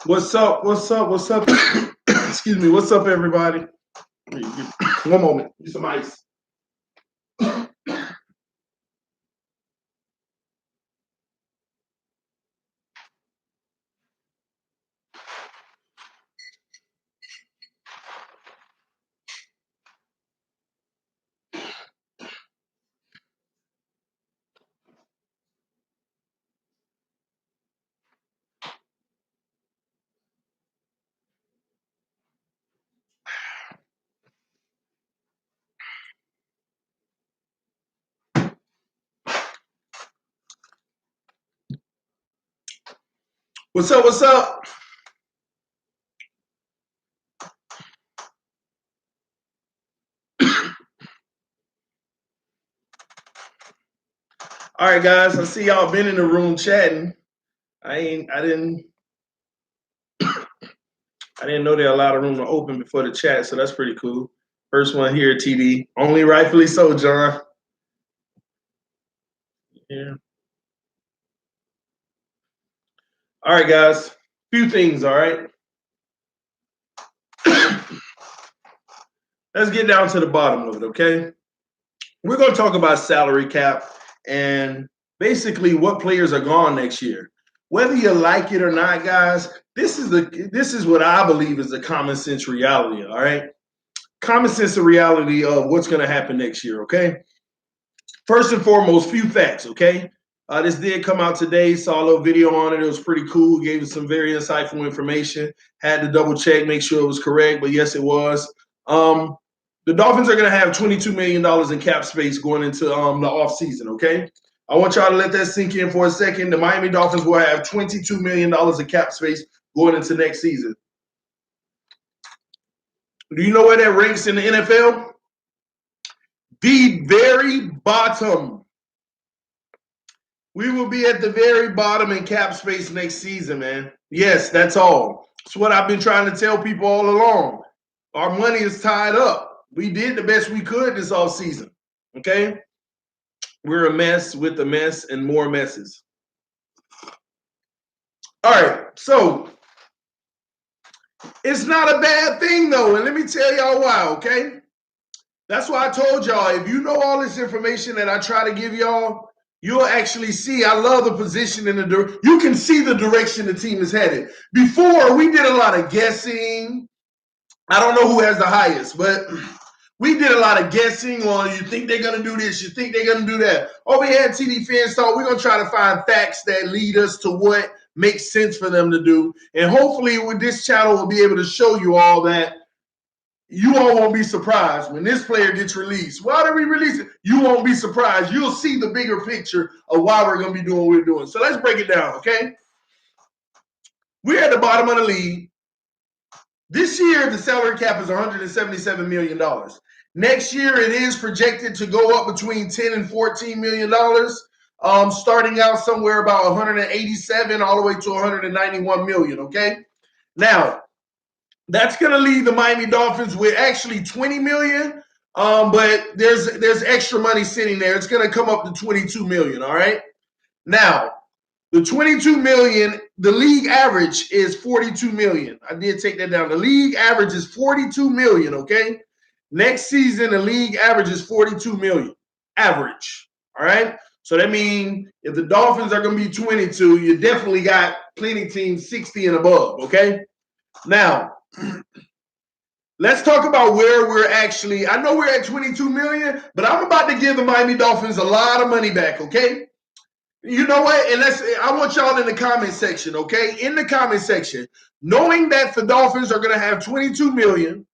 What's up? What's up? What's up? Excuse me. What's up, everybody? One moment. Need some ice. What's up? What's up? All right, guys. I see y'all been in the room chatting. I didn't know there a lot of room to open before the chat, so that's pretty cool. First one here, TD. Only rightfully so, John. Yeah. All right, guys. Few things. All right. Let's get down to the bottom of it, okay? We're going to talk about salary cap and basically what players are gone next year. Whether you like it or not, guys, this is what I believe is the common sense reality, all right? Common sense reality of what's going to happen next year, okay? First and foremost, few facts, okay? This did come out today, saw a little video on it. It was pretty cool, gave us some very insightful information. Had to double check, make sure it was correct, but yes, it was. The Dolphins are going to have $22 million in cap space going into the offseason, okay? I want y'all to let that sink in for a second. The Miami Dolphins will have $22 million in cap space going into next season. Do you know where that ranks in the NFL? The very bottom. We will be at the very bottom in cap space next season, man. Yes, that's all. It's what I've been trying to tell people all along. Our money is tied up. We did the best we could this offseason, okay? We're a mess with a mess and more messes. All right, so it's not a bad thing, though, and let me tell y'all why, okay? That's why I told y'all, if you know all this information that I try to give y'all, you'll actually see. I love the position in the you can see the direction the team is headed. Before, we did a lot of guessing. I don't know who has the highest, but we did a lot of guessing on you think they're going to do this, you think they're going to do that. Over here at TD Fans Talk, we're going to try to find facts that lead us to what makes sense for them to do. And hopefully with this channel, we'll be able to show you all that. You all won't be surprised when this player gets released. Why did we release it? You won't be surprised. You'll see the bigger picture of why we're going to be doing what we're doing. So let's break it down, okay? We're at the bottom of the league. This year, the salary cap is $177 million. Next year, it is projected to go up between $10 and $14 million, starting out somewhere about 187 all the way to 191 million, okay? Now, that's going to leave the Miami Dolphins with actually $20 million, but there's extra money sitting there. It's going to come up to $22 million, all right? Now, the $22 million, the league average is $42 million. I did take that down. The league average is $42 million, okay? Next season, the league average is $42 million. Average, all right? So that means if the Dolphins are going to be 22, you definitely got plenty teams 60 and above, okay? Now, let's talk about where we're actually. I know we're at 22 million, but I'm about to give the Miami Dolphins a lot of money back, okay? You know what? And I want y'all in the comment section, okay? In the comment section, knowing that the Dolphins are going to have 22 million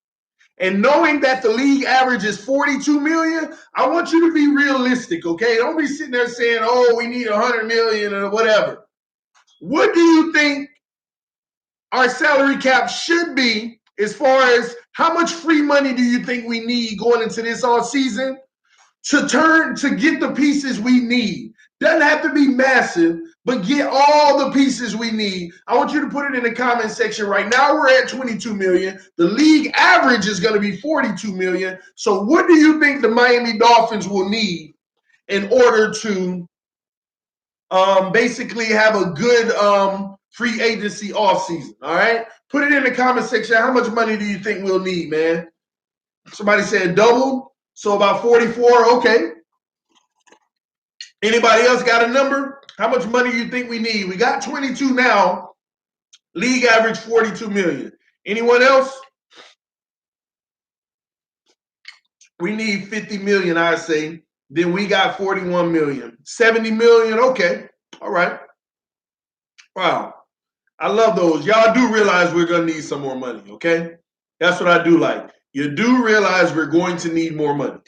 and knowing that the league average is 42 million, I want you to be realistic, okay? Don't be sitting there saying, oh, we need 100 million or whatever. What do you think our salary cap should be as far as how much free money do you think we need going into this all season to get the pieces we need? Doesn't have to be massive, but get all the pieces we need. I want you to put it in the comment section. Right now we're at 22 million. The league average is going to be 42 million. So what do you think the Miami Dolphins will need in order to basically have a good free agency offseason. All right? Put it in the comment section. How much money do you think we'll need, man? Somebody said double, so about 44. Okay. Anybody else got a number? How much money do you think we need? We got 22 now. League average 42 million. Anyone else? We need 50 million, I say. Then we got 41 million. 70 million, okay. All right. Wow. I love those. Y'all do realize we're going to need some more money, okay? That's what I do like. You do realize we're going to need more money.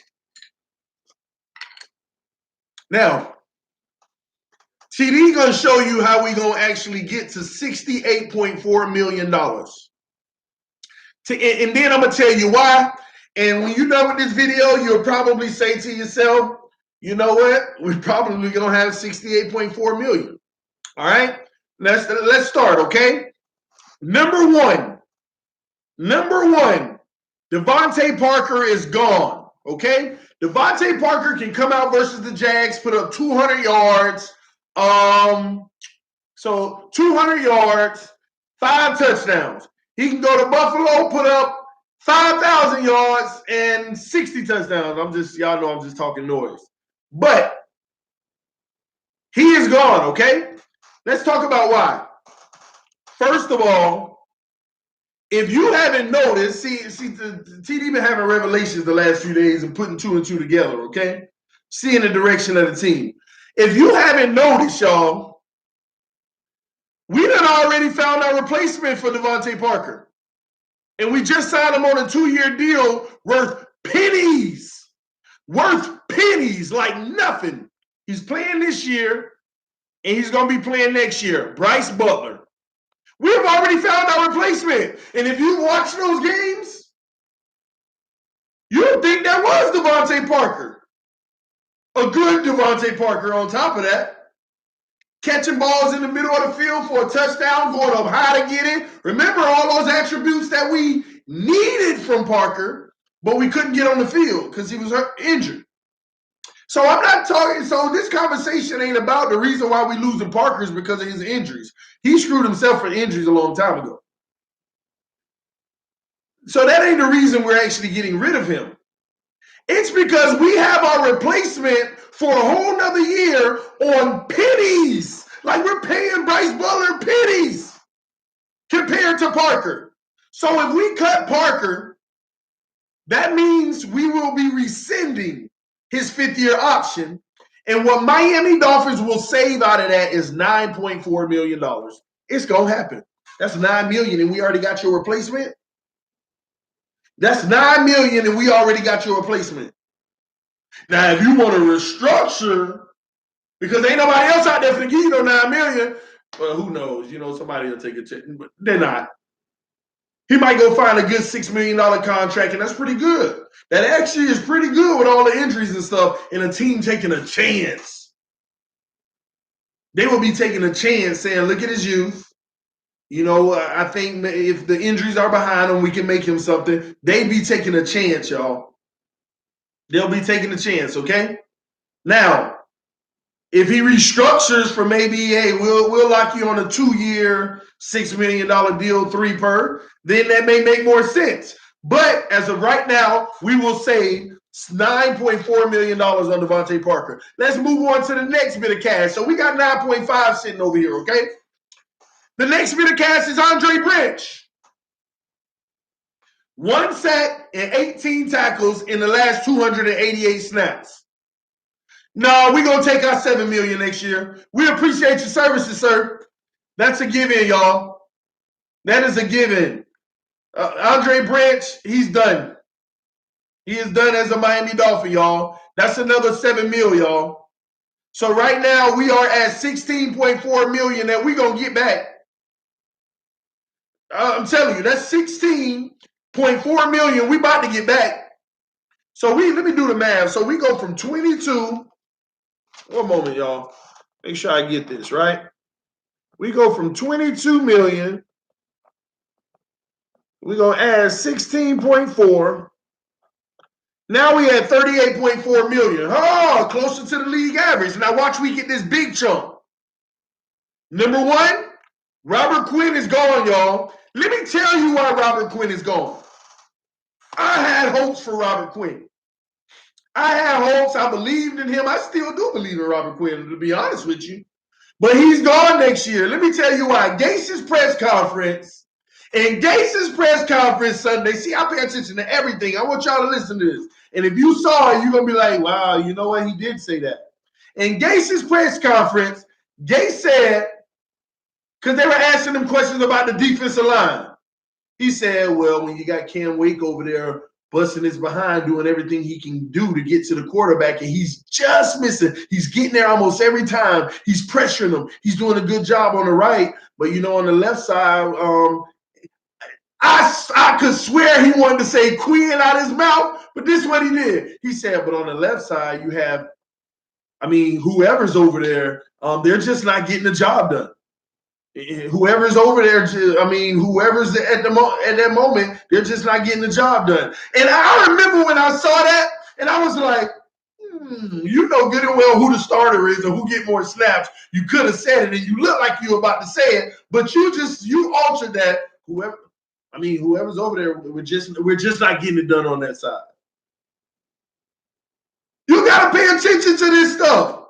Now, TD going to show you how we going to actually get to $68.4 million. And then I'm going to tell you why. And when you're done with this video, you'll probably say to yourself, you know what? We're probably going to have 68.4 million. All right? Let's start, okay? Number one, Devontae Parker is gone, okay? Devontae Parker can come out versus the Jags, put up 200 yards. So 200 yards, 5 touchdowns. He can go to Buffalo, put up 5,000 yards and 60 touchdowns. Y'all know I'm just talking noise. But he is gone, okay? Let's talk about why. First of all, if you haven't noticed, see, the TD been having revelations the last few days and putting 2 and 2 together, okay? Seeing the direction of the team. If you haven't noticed, y'all, we done already found our replacement for Devontae Parker. And we just signed him on a 2-year deal worth pennies. Worth pennies, like nothing. He's playing this year, and he's going to be playing next year. Bryce Butler. We have already found our replacement. And if you watch those games, you'll think that was Devontae Parker. A good Devontae Parker on top of that. Catching balls in the middle of the field for a touchdown, going up high to get it. Remember all those attributes that we needed from Parker, but we couldn't get on the field because he was injured. So I'm not talking, so this conversation ain't about the reason why we losing Parker is because of his injuries. He screwed himself for injuries a long time ago. So that ain't the reason we're actually getting rid of him. It's because we have our replacement for a whole nother year on pennies. Like we're paying Bryce Butler pennies compared to Parker. So if we cut Parker, that means we will be rescinding his 5th-year option. And what Miami Dolphins will save out of that is $9.4 million. It's going to happen. That's $9 million and we already got your replacement. That's $9 million and we already got your replacement. Now, if you want to restructure, because ain't nobody else out there for the give you no $9 million, well, who knows? You know, somebody will take a check, but they're not. He might go find a good $6 million contract, and that's pretty good. That actually is pretty good with all the injuries and stuff, and a team taking a chance. They will be taking a chance saying, look at his youth. You know, I think if the injuries are behind him, we can make him something. They'd be taking a chance, y'all. They'll be taking a chance, okay? Now, if he restructures for maybe, hey, we'll lock you on a 2-year, $6 million deal, 3 per, then that may make more sense. But as of right now, we will save $9.4 million on Devontae Parker. Let's move on to the next bit of cash. So we got 9.5 sitting over here, okay? The next bit of cash is Andre Branch. 1 sack and 18 tackles in the last 288 snaps. No, we're going to take our $7 million next year. We appreciate your services, sir. That's a given, y'all. That is a given. Andre Branch, he's done. He is done as a Miami Dolphin, y'all. That's another $7 million, y'all. So right now, we are at $16.4 million that we're going to get back. I'm telling you, that's $16.4 million we about to get back. So let me do the math. So we go from 22. One moment, y'all. Make sure I get this, right? We go from 22 million. We're going to add 16.4. Now we at 38.4 million. Oh, closer to the league average. Now watch we get this big chunk. Number one, Robert Quinn is gone, y'all. Let me tell you why Robert Quinn is gone. I had hopes for Robert Quinn. I had hopes. I believed in him. I still do believe in Robert Quinn, to be honest with you. But he's gone next year. Let me tell you why. Gase's press conference. In Gase's press conference Sunday, see, I pay attention to everything. I want y'all to listen to this. And if you saw it, you're going to be like, wow, you know what? He did say that. In Gase's press conference, Gase said, because they were asking him questions about the defensive line. He said, well, when you got Cam Wake over there busting his behind, doing everything he can do to get to the quarterback, and he's just missing. He's getting there almost every time. He's pressuring him. He's doing a good job on the right. But, you know, on the left side, I could swear he wanted to say Quinn out his mouth, but this is what he did. He said, but on the left side, you have, whoever's over there, they're just not getting the job done. Whoever's over there, whoever's at that moment, they're just not getting the job done. And I remember when I saw that, and I was like, you know good and well who the starter is and who get more snaps. You could have said it, and you look like you were about to say it, but you altered that. Whoever's over there, we're just not getting it done on that side. You got to pay attention to this stuff.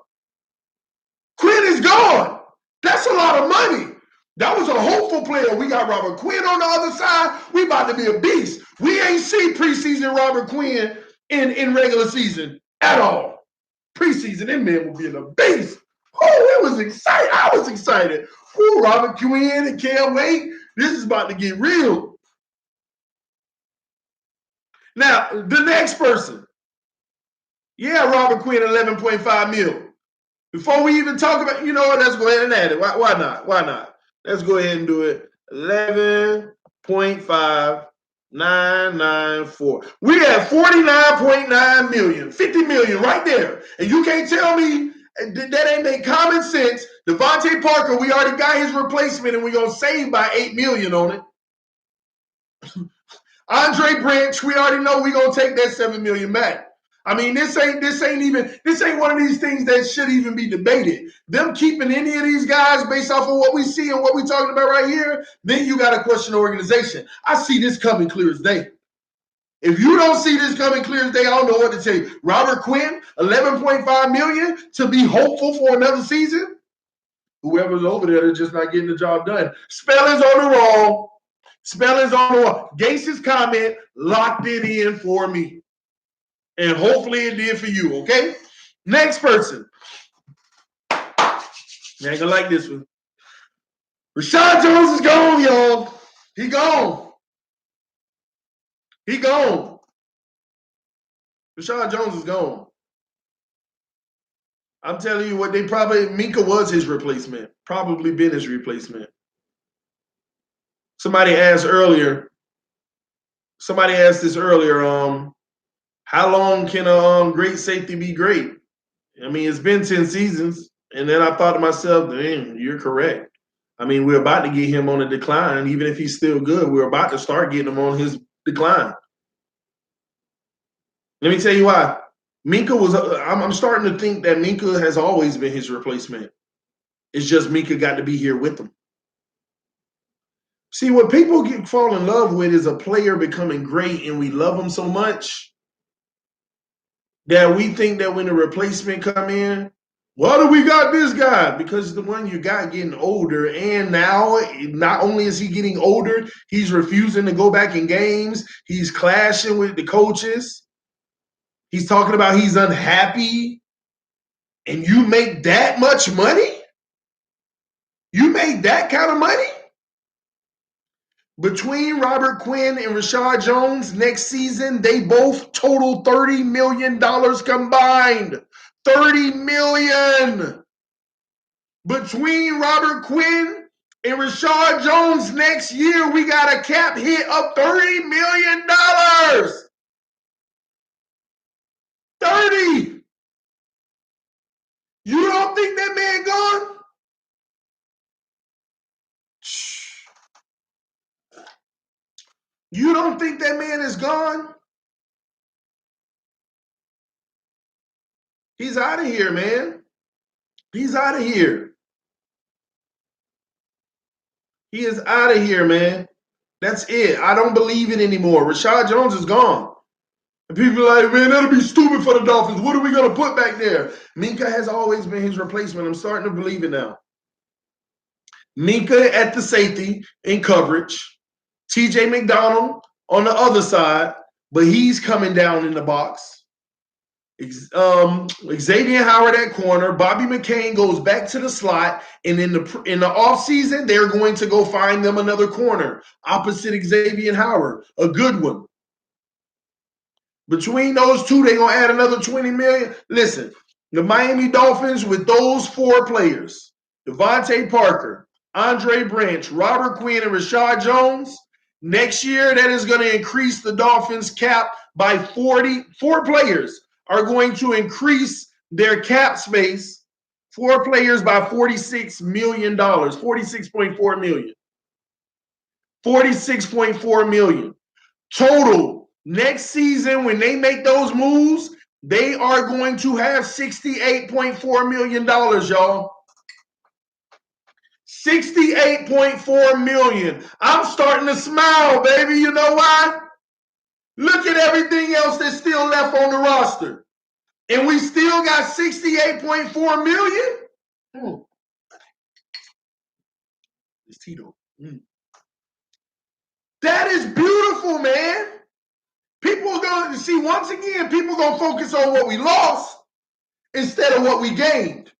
Quinn is gone. That's a lot of money. That was a hopeful player. We got Robert Quinn on the other side. We about to be a beast. We ain't seen preseason Robert Quinn in regular season at all. Preseason, that man will be in a beast. Oh, it was exciting. I was excited. Oh, Robert Quinn and Cam Wake. This is about to get real. Now, the next person. Yeah, Robert Quinn, 11.5 mil. Before we even talk about, you know what, let's go ahead and add it. Why not? Why not? Let's go ahead and do it. 11.5994. We have 49.9 million, 50 million right there. And you can't tell me that ain't make common sense. Devontae Parker, we already got his replacement, and we're going to save by 8 million on it. Andre Branch, we already know we're going to take that 7 million back. This ain't one of these things that should even be debated. Them keeping any of these guys based off of what we see and what we're talking about right here, then you got to question the organization. I see this coming clear as day. If you don't see this coming clear as day, I don't know what to tell you. Robert Quinn, 11.5 million to be hopeful for another season. Whoever's over there, they're just not getting the job done. Spelling's on the wall. Gase's comment locked it in for me. And hopefully it did for you, okay? Next person. You ain't gonna like this one. Rashad Jones is gone, y'all. He gone. Rashad Jones is gone. I'm telling you what, Minka was his replacement. Probably been his replacement. Somebody asked this earlier, how long can a great safety be great? It's been 10 seasons. And then I thought to myself, damn, you're correct. We're about to get him on a decline. Even if he's still good, we're about to start getting him on his decline. Let me tell you why. I'm starting to think that Minka has always been his replacement. It's just Minka got to be here with him. See, what people fall in love with is a player becoming great, and we love him so much that we think that when the replacement come in, why do we got this guy? Because the one you got getting older, and now not only is he getting older, he's refusing to go back in games. He's clashing with the coaches. He's talking about he's unhappy. And you make that much money? You made that kind of money? Between Robert Quinn and Rashad Jones next season, they both total $30 million combined. $30 million. Between Robert Quinn and Rashad Jones next year, we got a cap hit of $30 million. 30. You don't think that man gone? You don't think that man is gone? He's out of here, man. He's out of here. He is out of here, man. That's it. I don't believe it anymore. Rashad Jones is gone. And people are like, man, that'll be stupid for the Dolphins. What are we going to put back there? Minka has always been his replacement. I'm starting to believe it now. Minka at the safety in coverage. TJ McDonald on the other side, but he's coming down in the box. Xavier Howard at corner. Bobby McCain goes back to the slot, and in the offseason, they're going to go find them another corner opposite Xavier Howard, a good one. Between those two, they're going to add another $20 million. Listen, the Miami Dolphins with those four players, Devontae Parker, Andre Branch, Robert Quinn, and Rashad Jones, next year that is going to increase the Dolphins cap by 44 players are going to increase their cap space, 4 players by $46 million, $46.4 million. $46.4 million. Total, next season when they make those moves, they are going to have $68.4 million, y'all. $68.4 million. I'm starting to smile, baby. You know why? Look at everything else that's still left on the roster. And we still got $68.4 million? It's Tito. That is beautiful, man. People are going to see, once again, people are going to focus on what we lost instead of what we gained.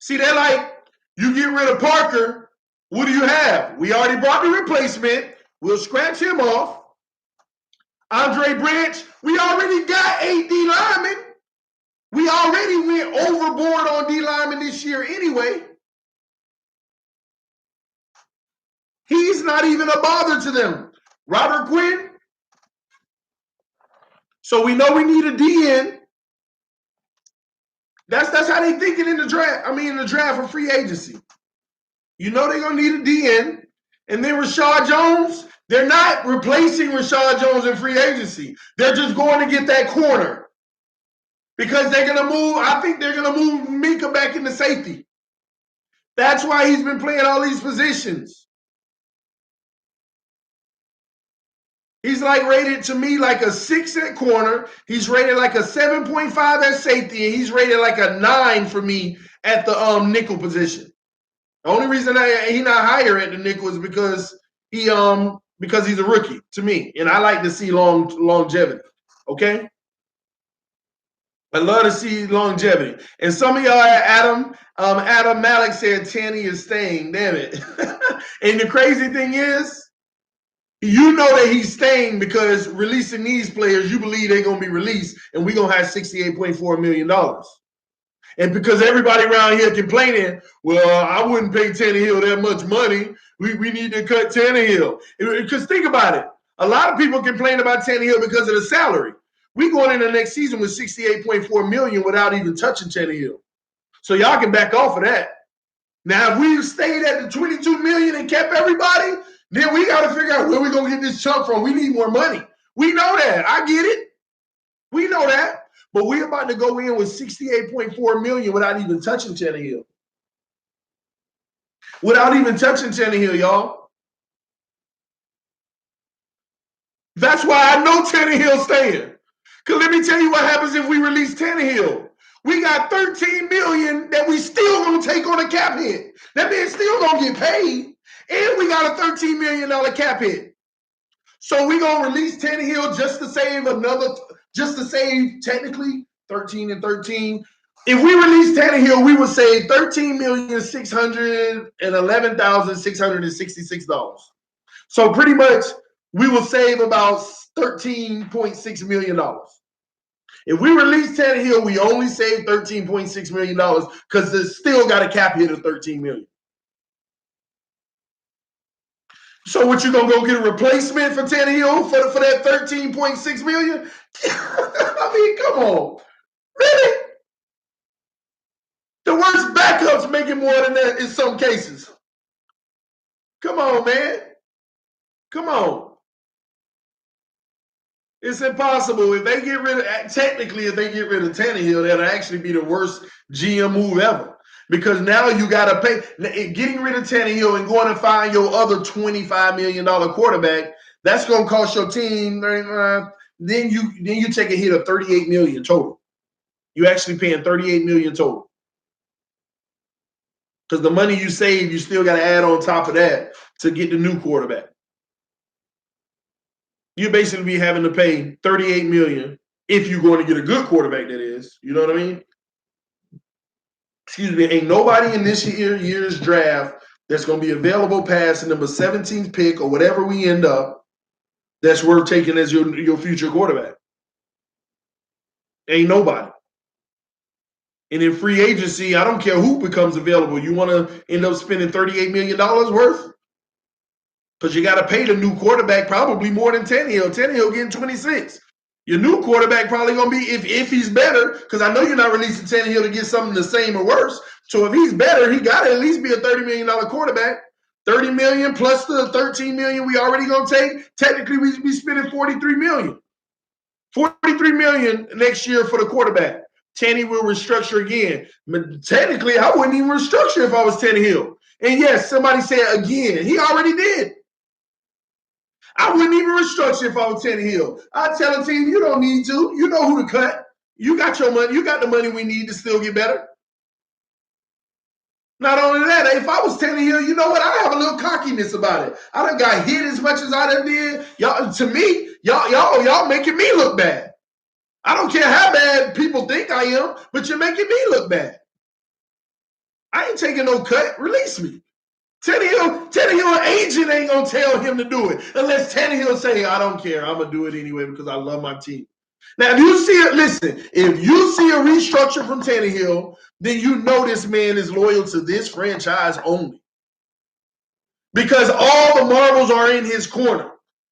See, they're like, you get rid of Parker, what do you have? We already brought the replacement. We'll scratch him off. Andre Branch, we already got 8 D linemen. We already went overboard on D linemen this year anyway. He's not even a bother to them. Robert Quinn. So we know we need a DN. That's how they thinking in the draft. I mean, in the draft for free agency. You know they're going to need a DN. And then Rashad Jones, they're not replacing Rashad Jones in free agency. They're just going to get that corner. Because they're going to move, I think they're going to move Minka back into safety. That's why he's been playing all these positions. He's like rated to me like a 6 at corner. He's rated like a 7.5 at safety, and he's rated like a 9 for me at the nickel position. The only reason he's not higher at the nickel is because he's a rookie to me, and I like to see longevity. Okay, I love to see longevity. And some of y'all, Adam Malik said Tanny is staying. Damn it! And the crazy thing is, you know that he's staying because releasing these players, you believe they're going to be released, and we're going to have $68.4 million. And because everybody around here complaining, well, I wouldn't pay Tannehill that much money. We need to cut Tannehill. Because think about it. A lot of people complain about Tannehill because of the salary. We going into the next season with $68.4 million without even touching Tannehill. So y'all can back off of that. Now, if we stayed at the $22 million and kept everybody, then we got to figure out where we're going to get this chunk from. We need more money. We know that. I get it. We know that. But we're about to go in with $68.4 million without even touching Tannehill. Without even touching Tannehill, y'all. That's why I know Tannehill's staying. Because let me tell you what happens if we release Tannehill. We got $13 million that we still going to take on a cap hit. That means still going to get paid. And we got a $13 million cap hit. So we're going to release Tannehill just to save technically 13 and 13. If we release Tannehill, we would save $13,611,666. So pretty much we will save about $13.6 million. If we release Tannehill, we only save $13.6 million because it's still got a cap hit of $13 million. So what, you gonna go get a replacement for Tannehill for that $13.6 million? I mean, come on. Really? The worst backups making more than that in some cases. Come on, man. Come on. It's impossible. If they get rid of Tannehill, that'll actually be the worst GM move ever. Because now you got to pay. Getting rid of Tannehill and going to find your other $25 million quarterback, that's going to cost your team. Then you take a hit of $38 million total. You're actually paying $38 million total. Because the money you save, you still got to add on top of that to get the new quarterback. You basically be having to pay $38 million if you're going to get a good quarterback, that is. You know what I mean? Excuse me. Ain't nobody in this year's draft that's going to be available past the number 17th pick or whatever we end up that's worth taking as your future quarterback. Ain't nobody. And in free agency, I don't care who becomes available. You want to end up spending $38 million worth? Because you got to pay the new quarterback probably more than Tannehill. Tannehill getting 26. Your new quarterback probably going to be, if he's better, because I know you're not releasing Tannehill to get something the same or worse. So if he's better, he got to at least be a $30 million quarterback. $30 million plus the $13 million we already going to take. Technically, we be spending $43 million. $43 million next year for the quarterback. Tanny will restructure again. But technically, I wouldn't even restructure if I was Tannehill. And yes, somebody said again. He already did. I wouldn't even restructure if I was Tannehill. I'd tell a team, you don't need to. You know who to cut. You got your money. You got the money we need to still get better. Not only that, if I was Tannehill, you know what? I have a little cockiness about it. I done got hit as much as I done did. Y'all, to me, y'all making me look bad. I don't care how bad people think I am, but you're making me look bad. I ain't taking no cut. Release me. Tannehill agent ain't gonna tell him to do it unless Tannehill say, I don't care. I'm gonna do it anyway because I love my team. Now, if you see it, listen, if you see a restructure from Tannehill, then you know this man is loyal to this franchise only. Because all the marbles are in his corner.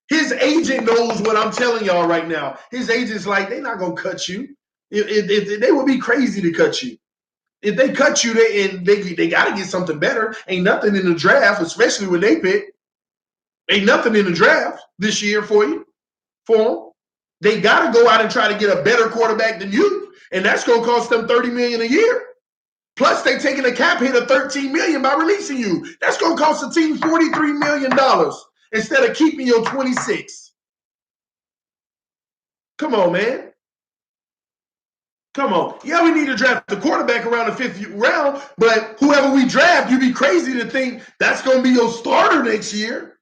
His agent knows what I'm telling y'all right now. His agent's like, they're not gonna cut you. They would be crazy to cut you. If they cut you, they got to get something better. Ain't nothing in the draft, especially when they pick. Ain't nothing in the draft this year for you, for them. They got to go out and try to get a better quarterback than you, and that's going to cost them $30 million a year. Plus, they taking a cap hit of $13 million by releasing you. That's going to cost the team $43 million instead of keeping your 26. Come on, man. Come on. Yeah, we need to draft the quarterback around the 5th round, but whoever we draft, you'd be crazy to think that's going to be your starter next year.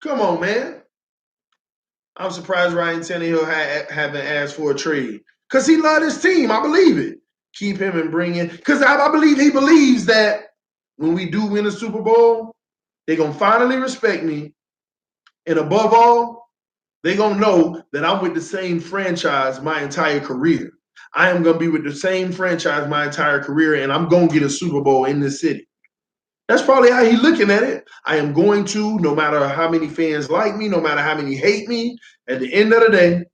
Come on, man. I'm surprised Ryan Tannehill haven't asked for a trade because he loved his team. I believe it. Keep him and bring in – because I believe he believes that when we do win a Super Bowl, they're going to finally respect me. And above all, they're going to know that I'm with the same franchise my entire career. I am going to be with the same franchise my entire career, and I'm going to get a Super Bowl in this city. That's probably how he's looking at it. I am going to, no matter how many fans like me, no matter how many hate me, at the end of the day,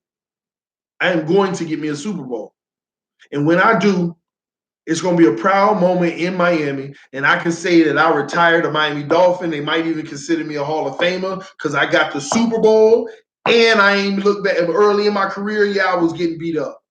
I am going to get me a Super Bowl. And when I do, it's going to be a proud moment in Miami, and I can say that I retired a Miami Dolphin. They might even consider me a Hall of Famer because I got the Super Bowl. And I ain't look back early in my career, I was getting beat up.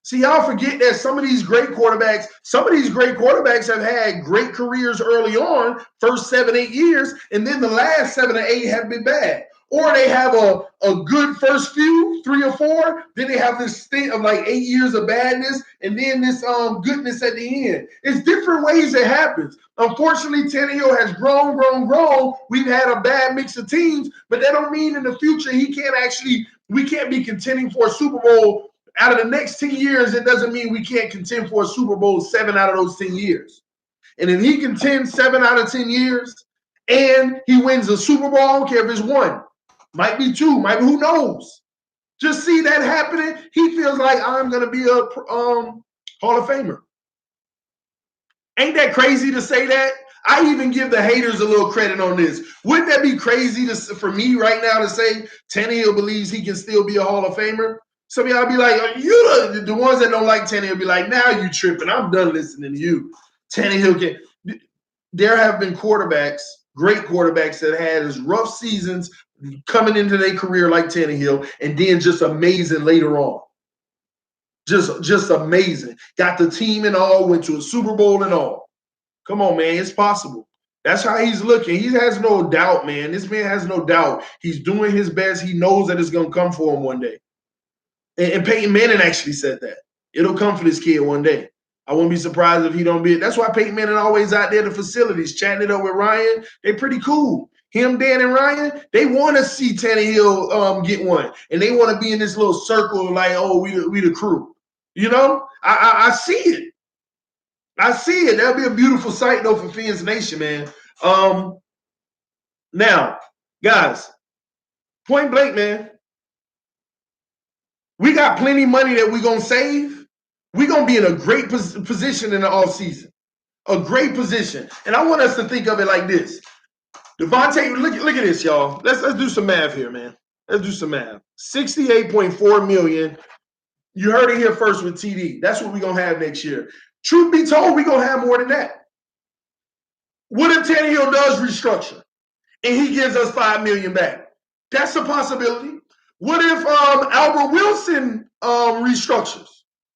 See, y'all forget that some of these great quarterbacks have had great careers early on, first 7-8 years, and then the last 7 or 8 have been bad. Or they have a good first few, 3 or 4, then they have this stint of like 8 years of badness, and then this goodness at the end. It's different ways it happens. Unfortunately, Tannehill has grown. We've had a bad mix of teams, but that don't mean in the future we can't be contending for a Super Bowl. Out of the next 10 years, it doesn't mean we can't contend for a Super Bowl 7 out of those 10 years. And if he contends 7 out of 10 years and he wins a Super Bowl, I don't care if it's 1, might be 2, might be, who knows? Just see that happening. He feels like I'm going to be a Hall of Famer. Ain't that crazy to say that? I even give the haters a little credit on this. Wouldn't that be crazy for me right now to say Tannehill believes he can still be a Hall of Famer? Some of y'all be like, the ones that don't like Tannehill be like, now you tripping. I'm done listening to you. Tannehill can. There have been quarterbacks, great quarterbacks that had as rough seasons coming into their career like Tannehill and then just amazing later on. Just amazing. Got the team and all, went to a Super Bowl and all. Come on, man. It's possible. That's how he's looking. He has no doubt, man. This man has no doubt. He's doing his best. He knows that it's going to come for him one day. And Peyton Manning actually said that. It'll come for this kid one day. I wouldn't be surprised if he don't be. That's why Peyton Manning always out there in the facilities, chatting it up with Ryan. They pretty cool. Him, Dan, and Ryan, they want to see Tannehill get one. And they want to be in this little circle like, oh, we the crew. You know? I see it. I see it. That'll be a beautiful sight, though, for Fins Nation, man. Now, guys, point blank, man. We got plenty of money that we're going to save. We're going to be in a great position in the offseason. A great position. And I want us to think of it like this. Devontae, look at this, y'all. Let's do some math here, man. Let's do some math. $68.4 million. You heard it here first with TD. That's what we're going to have next year. Truth be told, we're going to have more than that. What if Tannehill does restructure and he gives us $5 million back? That's a possibility. What if Albert Wilson restructures?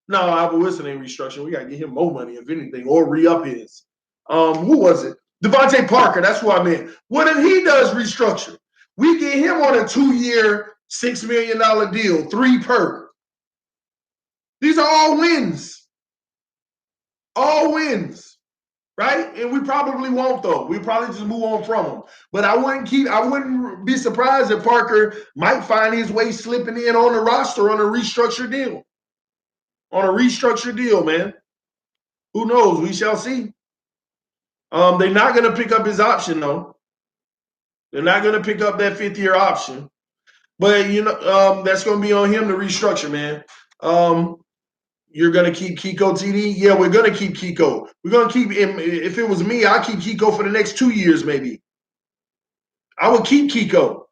No, Albert Wilson ain't restructuring. We got to get him more money, if anything, or re-up his. Who was it? Devontae Parker. That's who I meant. What if he does restructure? We get him on a 2-year, $6 million deal, 3 per. These are all wins. All wins. Right? And we probably won't, though. We probably just move on from him. But I wouldn't be surprised if Parker might find his way slipping in on the roster on a restructured deal. On a restructured deal, man. Who knows? We shall see. They're not going to pick up his option, though. They're not going to pick up that 5th-year option. But, that's going to be on him to restructure, man. You're going to keep Kiko, TD? Yeah, we're going to keep Kiko. We're going to keep him. If it was me, I'd keep Kiko for the next 2 years, maybe. I would keep Kiko.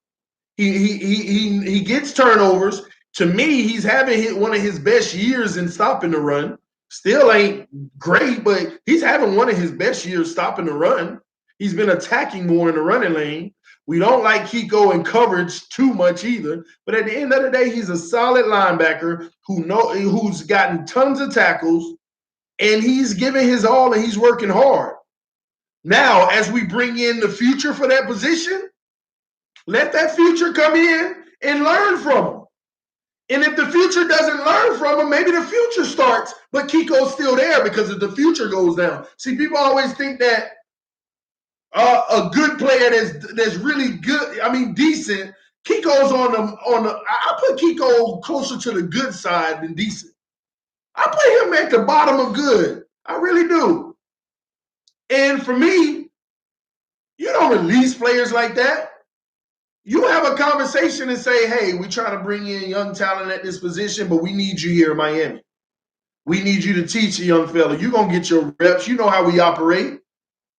He gets turnovers. To me, he's having one of his best years in stopping the run. Still ain't great, but he's having one of his best years stopping the run. He's been attacking more in the running lane. We don't like Kiko in coverage too much either. But at the end of the day, he's a solid linebacker who's gotten tons of tackles, and he's giving his all, and he's working hard. Now, as we bring in the future for that position, let that future come in and learn from him. And if the future doesn't learn from him, maybe the future starts, but Kiko's still there because if the future goes down. See, people always think that a good player that's really good, decent, Kiko's on the I put Kiko closer to the good side than decent. I put him at the bottom of good. I really do. And for me, you don't release players like that. You have a conversation and say, hey, we're trying to bring in young talent at this position, but we need you here in Miami. We need you to teach a young fella. You're going to get your reps. You know how we operate.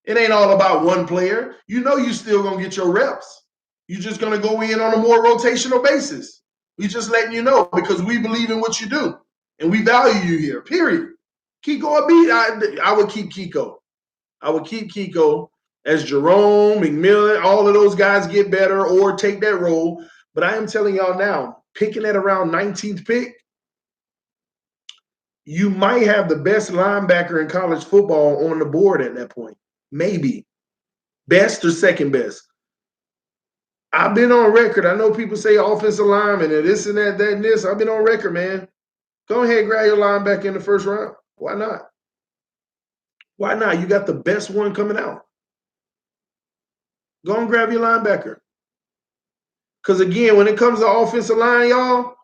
It ain't all about one player. You know you still going to get your reps. You're just going to go in on a more rotational basis. We just letting you know because we believe in what you do, and we value you here, period. Kiko a beat. I would keep Kiko. I would keep Kiko. As Jerome, McMillan, all of those guys get better or take that role. But I am telling y'all now, picking at around 19th pick, you might have the best linebacker in college football on the board at that point. Maybe. Best or second best. I've been on record. I know people say offensive lineman and this and that and this. I've been on record, man. Go ahead and grab your linebacker in the first round. Why not? Why not? You got the best one coming out. Go and grab your linebacker. Because, again, when it comes to offensive line, y'all,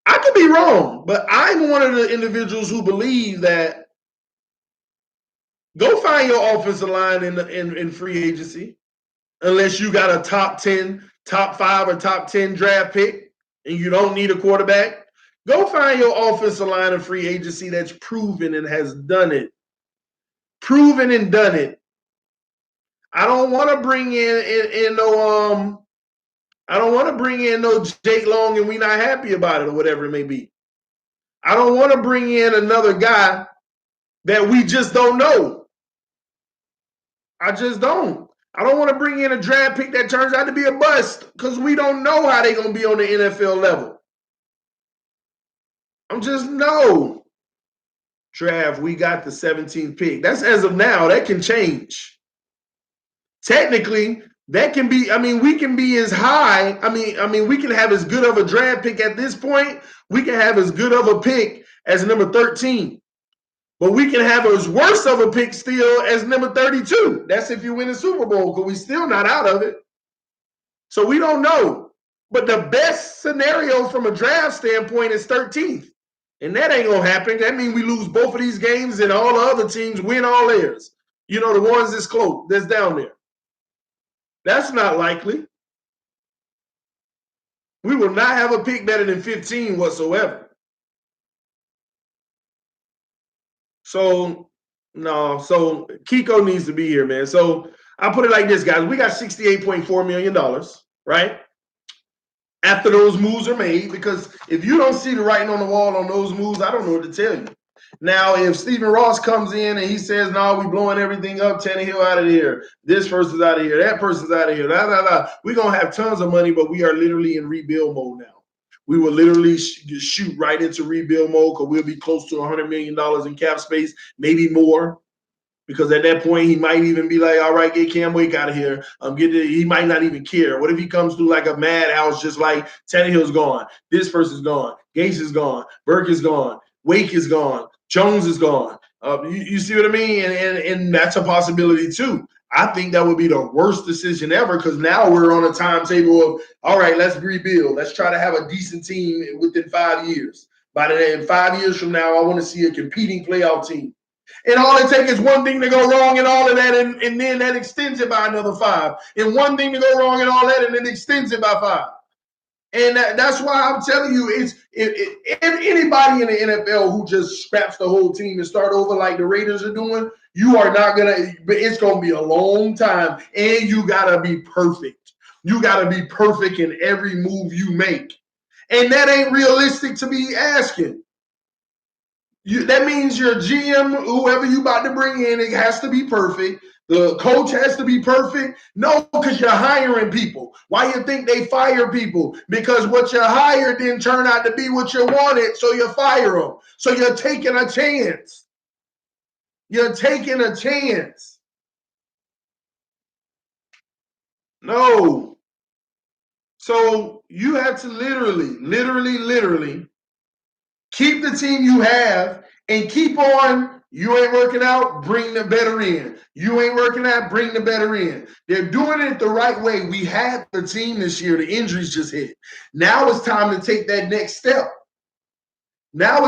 I could be wrong, but I'm one of the individuals who believe that go find your offensive line in free agency unless you got a top 10, top 5, or top 10 draft pick and you don't need a quarterback. Go find your offensive line in free agency that's proven and has done it. Proven and done it. I don't want to bring in no I don't want to bring in no Jake Long and we not happy about it or whatever it may be. I don't want to bring in another guy that we just don't know. I just don't. I don't want to bring in a draft pick that turns out to be a bust because we don't know how they're going to be on the NFL level. I'm just no. Draft, we got the 17th pick. That's as of now. That can change. Technically, that can be, I mean, we can be as high. I mean, we can have as good of a draft pick at this point. We can have as good of a pick as number 13. But we can have as worse of a pick still as number 32. That's if you win the Super Bowl, because we're still not out of it. So we don't know. But the best scenario from a draft standpoint is 13th. And that ain't going to happen. That means we lose both of these games and all the other teams win all theirs. You know, the ones that's close, that's down there. That's not likely. We will not have a pick better than 15 whatsoever. So, no. So, Kiko needs to be here, man. So, I'll put it like this, guys. We got $68.4 million, right? After those moves are made, because if you don't see the writing on the wall on those moves, I don't know what to tell you. Now, if Stephen Ross comes in and he says, no, we blowing everything up, Tannehill out of here, this person's out of here, that person's out of here, we're going to have tons of money, but we are literally in rebuild mode now. We will literally shoot right into rebuild mode because we'll be close to $100 million in cap space, maybe more. Because at that point, he might even be like, all right, get Cam Wake out of here. He might not even care. What if he comes through like a madhouse, just like Tannehill's gone, this person's gone, Gase is gone, Burke is gone, Wake is gone, Jones is gone. You see what I mean? And that's a possibility too. I think that would be the worst decision ever, because now we're on a timetable of, all right, let's rebuild. Let's try to have a decent team within 5 years. By the end, 5 years from now, I want to see a competing playoff team. And all it takes is one thing to go wrong and all of that, and then that extends it by another 5. And one thing to go wrong and all that, and it extends it by 5. And that's why I'm telling you, if anybody in the NFL who just scraps the whole team and start over like the Raiders are doing, you are not going to – it's going to be a long time, and you got to be perfect. You got to be perfect in every move you make. And that ain't realistic to be asking. That means your GM, whoever you about to bring in, it has to be perfect. The coach has to be perfect. No, because you're hiring people. Why you think they fire people? Because what you hired didn't turn out to be what you wanted, so you fire them. So you're taking a chance. You're taking a chance. No. So you have to literally keep the team you have and keep on. You ain't working out, bring the better in. You ain't working out, bring the better in. They're doing it the right way. We had the team this year. The injuries just hit. Now it's time to take that next step. Now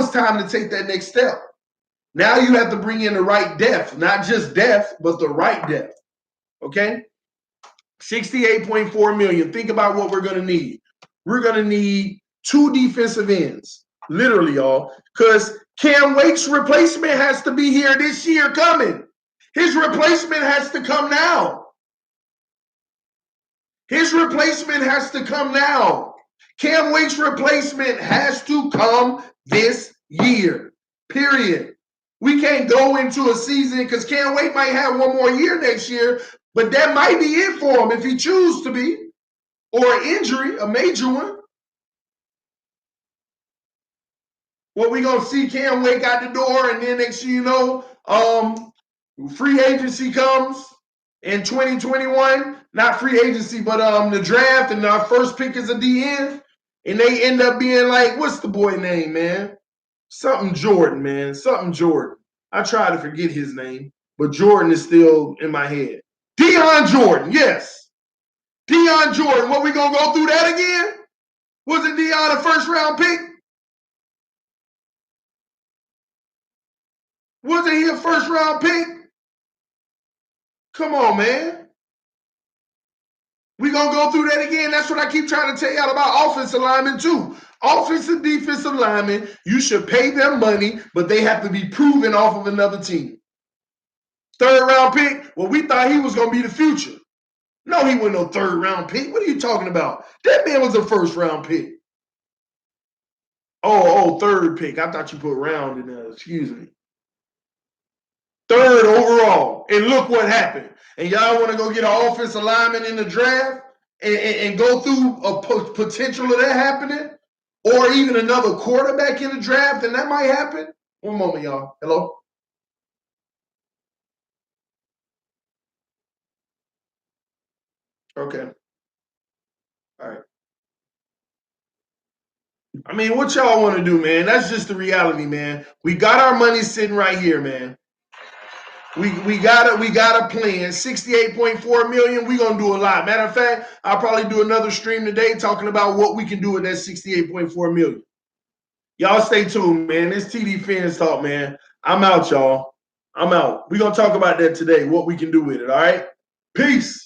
you have to bring in the right depth. Not just depth, but the right depth. Okay? $68.4 million. Think about what we're going to need. We're going to need 2 defensive ends. Literally, y'all. Because Cam Wake's replacement has to be here this year coming. His replacement has to come now. Cam Wake's replacement has to come this year. Period. We can't go into a season, because Cam Wake might have one more year next year, but that might be it for him if he chooses to be. Or an injury, a major one. Well, we're going to see Cam Wake out the door, and then next thing you know, free agency comes in 2021. Not free agency, but the draft, and our first pick is a DN, and they end up being like, what's the boy name, man? Something Jordan, man. Something Jordan. I try to forget his name, but Jordan is still in my head. Deion Jordan, yes. Deion Jordan. What, we going to go through that again? Wasn't Deion a first-round pick? Wasn't he a first-round pick? Come on, man. We're going to go through that again. That's what I keep trying to tell y'all about offensive linemen, too. Offensive, defensive linemen, you should pay them money, but they have to be proven off of another team. Third-round pick, well, we thought he was going to be the future. No, he wasn't no third-round pick. What are you talking about? That man was a first-round pick. Oh, third pick. I thought you put round in there. Excuse me. Third overall. And look what happened. And y'all want to go get an offensive lineman in the draft and go through a potential of that happening? or even another quarterback in the draft, then that might happen. One moment, y'all. Hello? Okay. All right. I mean, what y'all want to do, man? That's just the reality, man. We got our money sitting right here, man. We got a plan. 68.4 million. We're gonna do a lot. Matter of fact, I'll probably do another stream today talking about what we can do with that 68.4 million. Y'all stay tuned, man. This TD Fans Talk, man. I'm out, y'all. I'm out. We're gonna talk about that today, what we can do with it. All right. Peace.